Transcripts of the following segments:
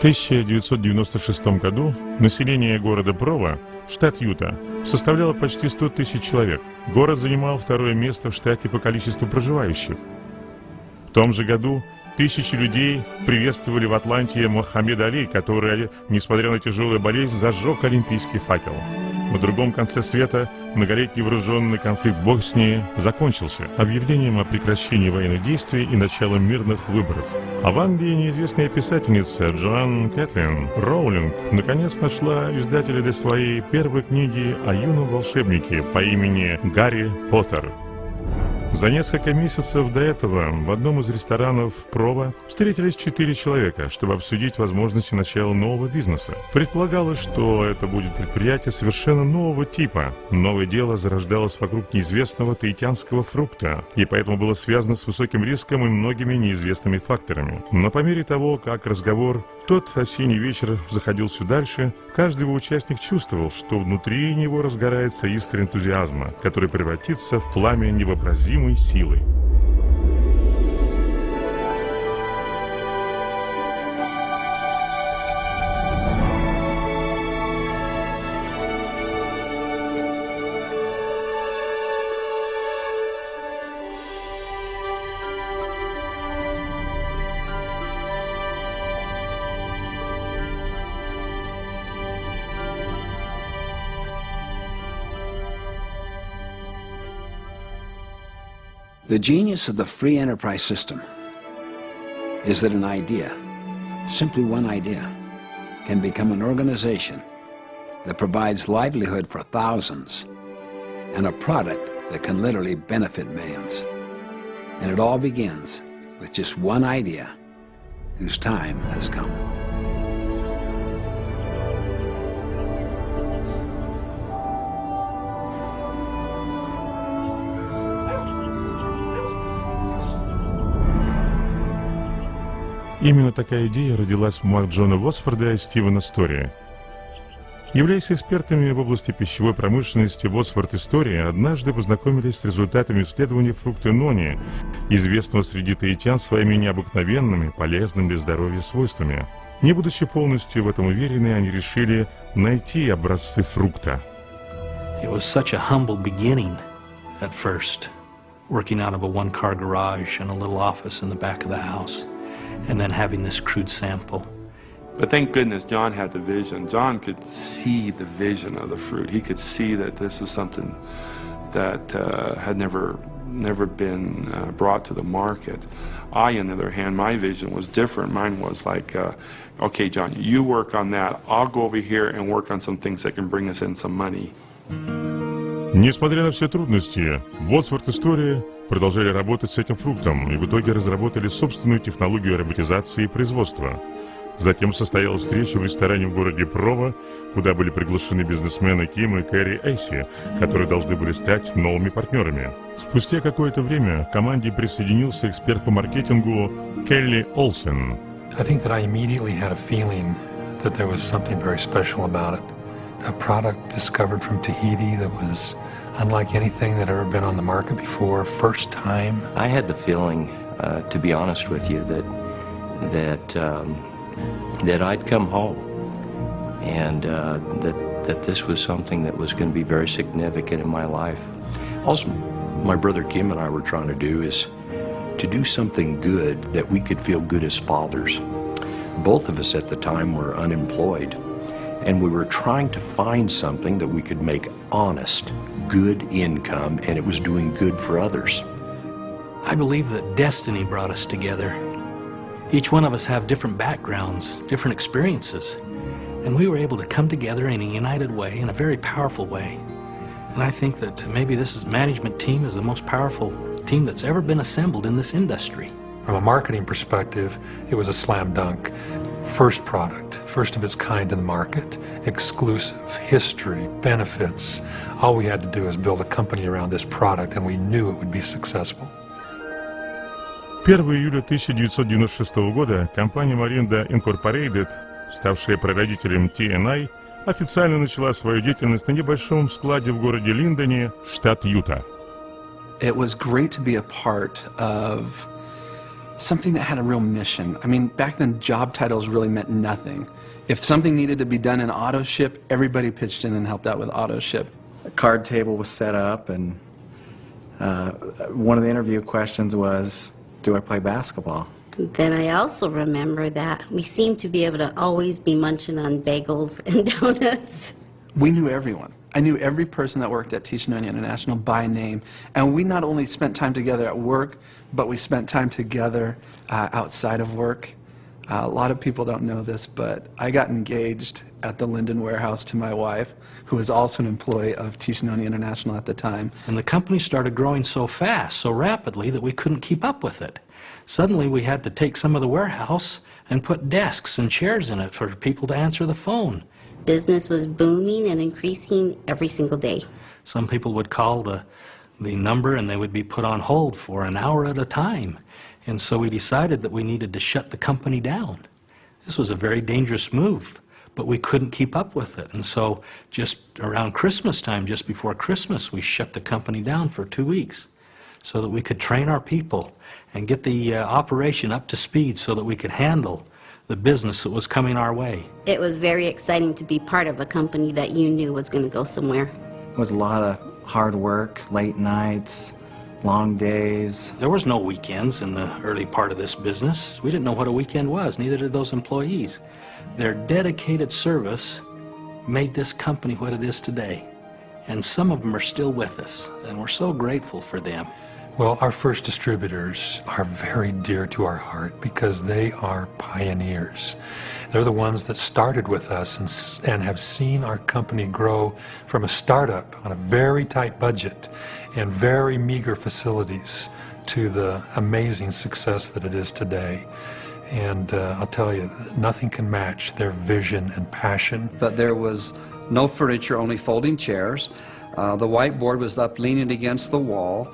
1996 году население города Прово, штат Юта, составляло почти 100 тысяч человек. Город занимал второе место в штате по количеству проживающих. В том же году тысячи людей приветствовали в Атланте Мохаммеда Али, который, несмотря на тяжелую болезнь, зажег олимпийский факел. На другом конце света многолетний вооруженный конфликт в Боснии закончился объявлением о прекращении военных действий и началом мирных выборов. А в Англии неизвестная писательница Джоан Кэтлин Роулинг наконец нашла издателя для своей первой книги о юном волшебнике по имени Гарри Поттер. За несколько месяцев до этого в одном из ресторанов Прово встретились 4 человека, чтобы обсудить возможности начала нового бизнеса. Предполагалось, что это будет предприятие совершенно нового типа. Новое дело зарождалось вокруг неизвестного таитянского фрукта, и поэтому было связано с высоким риском и многими неизвестными факторами. Но по мере того, как разговор в тот осенний вечер заходил все дальше, каждый его участник чувствовал, что внутри него разгорается искра энтузиазма, который превратится в пламя невообразимой силы. The genius of the free enterprise system is that an idea, simply one idea, can become an organization that provides livelihood for thousands and a product that can literally benefit millions. And it all begins with just one idea whose time has come. Именно такая идея родилась в умах Джона Уотсфорда и Стивена Стори. Являясь экспертами в области пищевой промышленности, Уотсфорд и Стори однажды познакомились с результатами исследования фрукта нони, известного среди таитян своими необыкновенными, полезными для здоровья свойствами. Не будучи полностью в этом уверены, они решили найти образцы фрукта. It was such a humble beginning at first, working out of a one-car garage and a little office in the back of the house. And then having this crude sample. But thank goodness John had the vision. John could see the vision of the fruit. He could see that this is something that had never been brought to the market. I, on the other hand, my vision was different. Mine was like, okay, John, you work on that. I'll go over here and work on some things that can bring us in some money. Несмотря на все трудности, Уотсфорд и Стори продолжали работать с этим фруктом и в итоге разработали собственную технологию ароматизации и производства. Затем состоялась встреча в ресторане в городе Прово, куда были приглашены бизнесмены Ким и Кэрри Эйси, которые должны были стать новыми партнерами. Спустя какое-то время к команде присоединился эксперт по маркетингу Келли Олсен. I think that I immediately had a feeling that there was something very special about it. A product discovered from Tahiti that was unlike anything that had ever been on the market before, first time. I had the feeling, to be honest with you, that I'd come home, and that this was something that was going to be very significant in my life. Also, my brother Kim and I were trying to do is to do something good that we could feel good as fathers. Both of us at the time were unemployed. And we were trying to find something that we could make honest, good income, and it was doing good for others. I believe that destiny brought us together. Each one of us have different backgrounds, different experiences, and we were able to come together in a united way, in a very powerful way. And I think that maybe this management team is the most powerful team that's ever been assembled in this industry. From a marketing perspective, it was a slam dunk. First product, first of its kind in the market, exclusive, history, benefits. All we had to do is build a company around this product, and we knew it would be successful. 1 июля 1996 года компания Моринда Incorporated, ставшая прародителем TNI, официально начала свою деятельность на небольшом складе в городе Линдоне, штат Юта. It was great to be a part of something that had a real mission. I mean, back then job titles really meant nothing. If something needed to be done in auto ship, everybody pitched in and helped out with auto ship. A card table was set up, and one of the interview questions was, do I play basketball? Then I also remember that we seemed to be able to always be munching on bagels and donuts. We knew everyone. I knew every person that worked at TNI International by name, and we not only spent time together at work, but we spent time together outside of work. A lot of people don't know this, but I got engaged at the Linden warehouse to my wife, who was also an employee of TNI International at the time. And the company started growing so fast, so rapidly, that we couldn't keep up with it. Suddenly we had to take some of the warehouse and put desks and chairs in it for people to answer the phone. Business was booming and increasing every single day. Some people would call the number and they would be put on hold for an hour at a time. And so we decided that we needed to shut the company down. This was a very dangerous move, but we couldn't keep up with it. And so just around Christmas time, just before Christmas, we shut the company down for 2 weeks so that we could train our people and get the operation up to speed so that we could handle the business that was coming our way. It was very exciting to be part of a company that you knew was going to go somewhere. It was a lot of hard work, late nights, long days. There was no weekends in the early part of this business. We didn't know what a weekend was, neither did those employees. Their dedicated service made this company what it is today. And some of them are still with us, and we're so grateful for them. Well, our first distributors are very dear to our heart because they are pioneers. They're the ones that started with us and have seen our company grow from a startup on a very tight budget and very meager facilities to the amazing success that it is today. And I'll tell you, nothing can match their vision and passion. But there was no furniture, only folding chairs. The whiteboard was up leaning against the wall.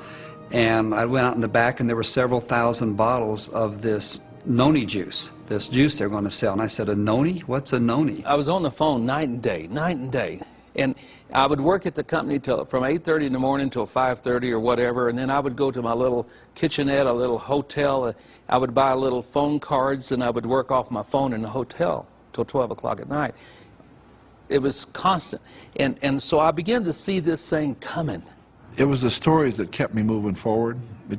And I went out in the back and there were several thousand bottles of this NONI juice, this juice they're going to sell. And I said, a NONI? What's a NONI? I was on the phone night and day. And I would work at the company from 8:30 in the morning till 5:30 or whatever, and then I would go to my little kitchenette, a little hotel. I would buy little phone cards and I would work off my phone in the hotel till 12 o'clock at night. It was constant. And so I began to see this thing coming. It was the stories that kept me moving forward.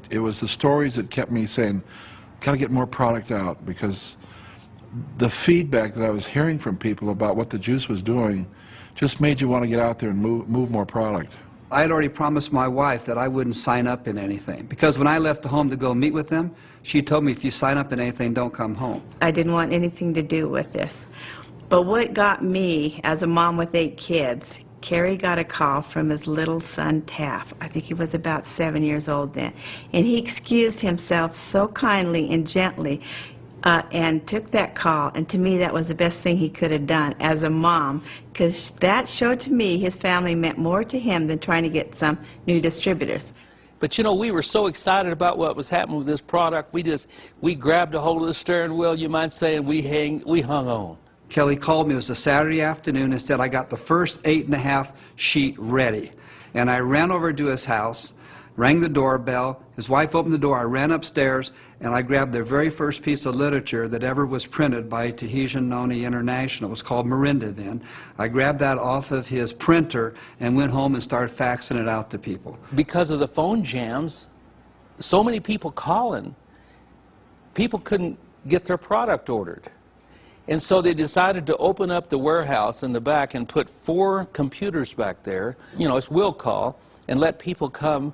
It was the stories that kept me saying, got to get more product out, because the feedback that I was hearing from people about what the juice was doing just made you want to get out there and move more product. I had already promised my wife that I wouldn't sign up in anything, because when I left the home to go meet with them, she told me, if you sign up in anything, don't come home. I didn't want anything to do with this. But what got me, as a mom with 8 kids, Kerry got a call from his little son, Taff. I think he was about 7 years old then. And he excused himself so kindly and gently and took that call. And to me, that was the best thing he could have done as a mom, because that showed to me his family meant more to him than trying to get some new distributors. But you know, we were so excited about what was happening with this product, we grabbed a hold of the steering wheel, you might say, and we hung on. Kelly called me, it was a Saturday afternoon, and said, I got the first 8.5 sheet ready. And I ran over to his house, rang the doorbell, his wife opened the door, I ran upstairs, and I grabbed their very first piece of literature that ever was printed by Tahitian NONI International. It was called Morinda then. I grabbed that off of his printer and went home and started faxing it out to people. Because of the phone jams, so many people calling, people couldn't get their product ordered. And so they decided to open up the warehouse in the back and put 4 computers back there, you know, it's will call, and let people come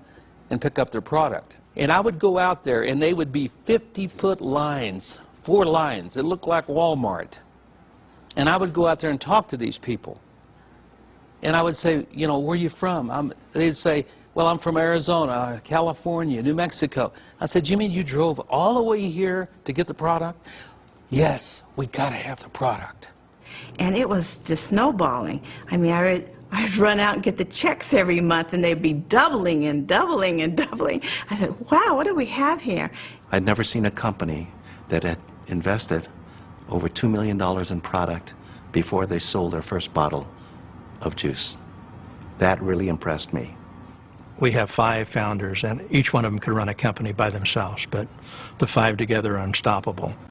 and pick up their product. And I would go out there and they would be 50-foot lines, 4 lines. It looked like Walmart. And I would go out there and talk to these people. And I would say, you know, where are you from? They'd say, well, I'm from Arizona, California, New Mexico. I said, you mean you drove all the way here to get the product? Yes, we got to have the product. And it was just snowballing. I mean, I'd run out and get the checks every month, and they'd be doubling and doubling and doubling. I said, wow, what do we have here? I'd never seen a company that had invested over $2 million in product before they sold their first bottle of juice. That really impressed me. we have 5 founders, and each one of them could run a company by themselves, but the 5 together are unstoppable.